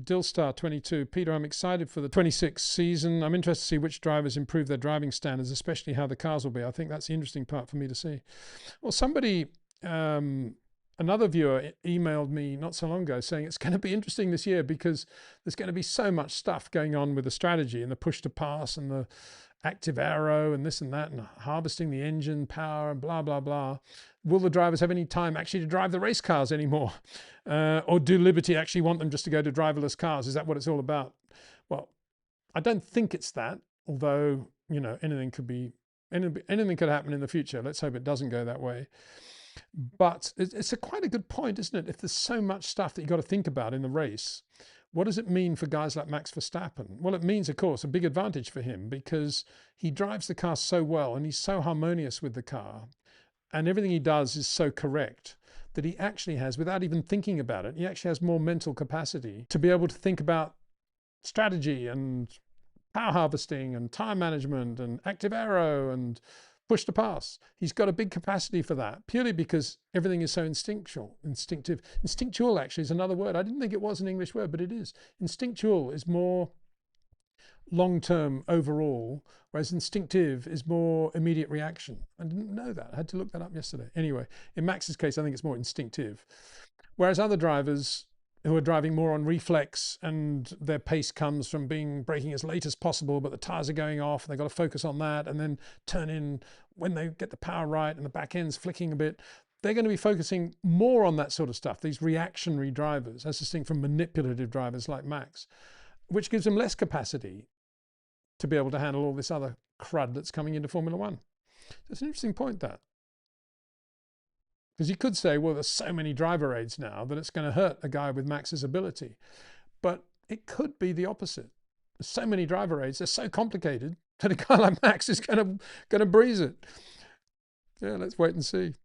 Dillstar22, Peter, I'm excited for the 26th season. I'm interested to see which drivers improve their driving standards, especially how the cars will be. I think that's the interesting part for me to see. Well, somebody, another viewer emailed me not so long ago saying it's going to be interesting this year because there's going to be so much stuff going on with the strategy and the push to pass and the active aero and this and that and harvesting the engine power and blah, blah, blah. Will the drivers have any time actually to drive the race cars anymore? Or do Liberty actually want them just to go to driverless cars? Is that what it's all about? Well, I don't think it's that, although, you know, anything could happen in the future. Let's hope it doesn't go that way. But it's quite a good point, isn't it? If there's so much stuff that you've got to think about in the race, what does it mean for guys like Max Verstappen? Well, it means, of course, a big advantage for him because he drives the car so well and he's so harmonious with the car and everything he does is so correct that he actually has, without even thinking about it, he actually has more mental capacity to be able to think about strategy and power harvesting and time management and active aero and push to pass. He's got a big capacity for that purely because everything is so instinctive. Instinctual actually is another word. I didn't think it was an English word, but it is. Instinctual is more long-term overall, whereas instinctive is more immediate reaction. I didn't know that. I had to look that up yesterday. Anyway, in Max's case, I think it's more instinctive. Whereas other drivers who are driving more on reflex and their pace comes from braking as late as possible, but the tires are going off and they've got to focus on that and then turn in when they get the power right and the back end's flicking a bit. They're going to be focusing more on that sort of stuff, these reactionary drivers, as distinct from manipulative drivers like Max, which gives them less capacity to be able to handle all this other crud that's coming into Formula One. It's an interesting point, that. Because you could say, well, there's so many driver aids now that it's going to hurt a guy with Max's ability. But it could be the opposite. There's so many driver aids, they're so complicated that a guy like Max is going to breeze it. Yeah, let's wait and see.